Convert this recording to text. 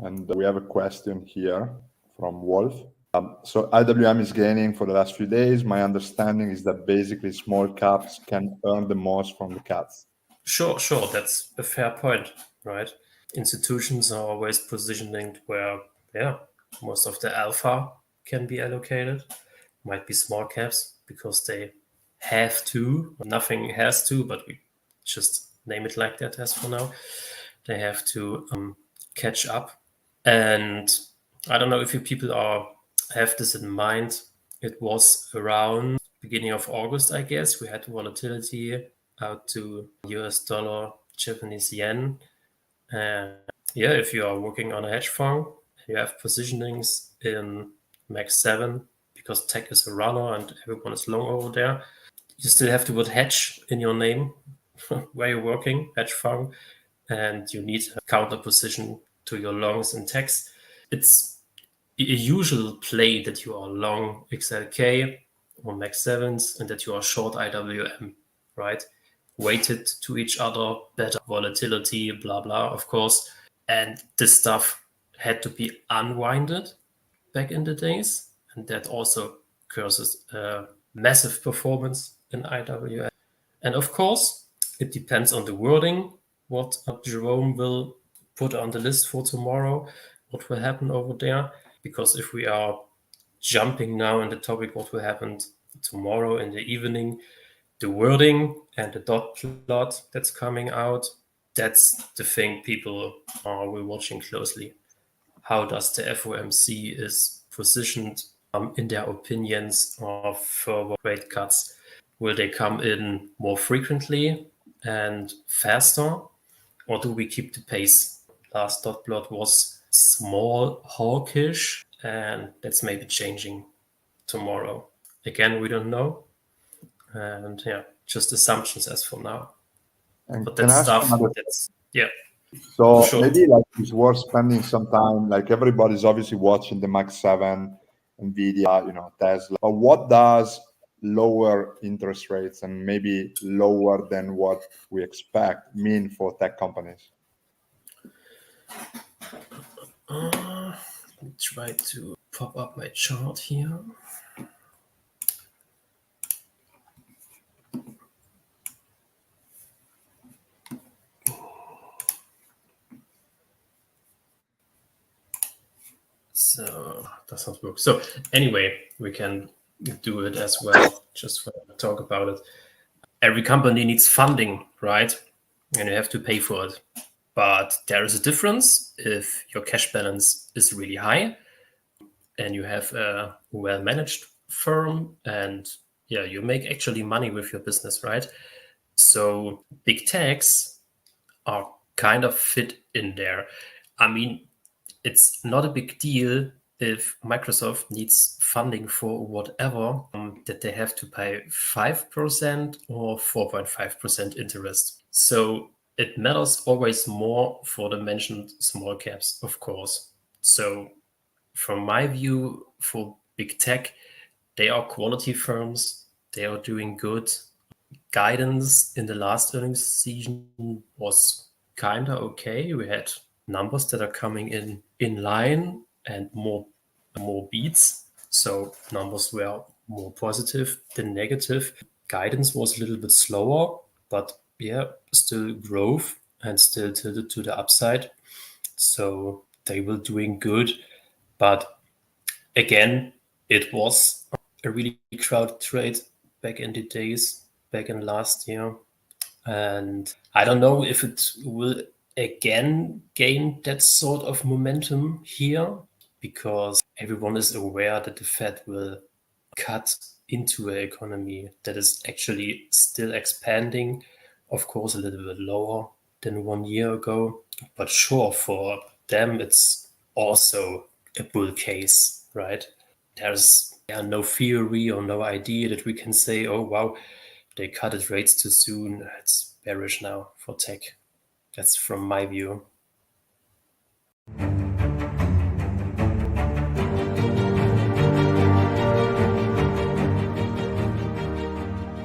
And we have a question here from Wolf. So IWM is gaining for the last few days. My understanding is that basically small caps can earn the most from the cuts. Sure. That's a fair point, right? Institutions are always positioning where, most of the alpha can be allocated. Might be small caps because they have to. Nothing has to, but we just name it like that as for now. They have to catch up. And I don't know if you people have this in mind. It was around beginning of August, I guess. We had volatility out to US dollar, Japanese yen. And if you are working on a hedge fund, you have positionings in Max 7 because tech is a runner and everyone is long over there. You still have to put hedge in your name where you're working, hedge fund, and you need a counter position to your longs in techs. It's a usual play that you are long XLK or Max 7s and that you are short IWM, right? Weighted to each other, better volatility, blah, blah, of course. And this stuff had to be unwinded back in the days. And that also causes massive performance in IWM. And of course, it depends on the wording, what Jerome will put on the list for tomorrow, what will happen over there. Because if we are jumping now in the topic, what will happen tomorrow in the evening, the wording and the dot plot that's coming out, that's the thing people are watching closely. How does the FOMC is positioned in their opinions of further rate cuts? Will they come in more frequently and faster, or do we keep the pace? Last dot plot was small hawkish, and that's maybe changing tomorrow. Again, we don't know. And just assumptions as for now. And But can that I ask stuff, another- So So maybe like it's worth spending some time. Like everybody's obviously watching the Max 7, Nvidia, Tesla. But what does lower interest rates and maybe lower than what we expect mean for tech companies? let me try to pop up my chart here. So does not work. So anyway, we can do it as well. Just want to talk about it. Every company needs funding, right? And you have to pay for it. But there is a difference if your cash balance is really high and you have a well-managed firm and you make actually money with your business, right? So big techs are kind of fit in there. I mean, it's not a big deal if Microsoft needs funding for whatever, that they have to pay 5% or 4.5% interest. So it matters always more for the mentioned small caps, of course. So from my view, for big tech, they are quality firms. They are doing good. Guidance in the last earnings season was kind of okay. We had numbers that are coming in line and more beats. So numbers were more positive than negative. Guidance was a little bit slower, but still growth and still tilted to the upside. So they were doing good. But again, it was a really crowded trade back in the days, back in last year. And I don't know if it will again gain that sort of momentum here, because everyone is aware that the Fed will cut into an economy that is actually still expanding, of course, a little bit lower than 1 year ago. But sure, for them, it's also a bull case, right? There's no theory or no idea that we can say, oh, wow, they cut rates too soon. It's bearish now for tech. That's from my view.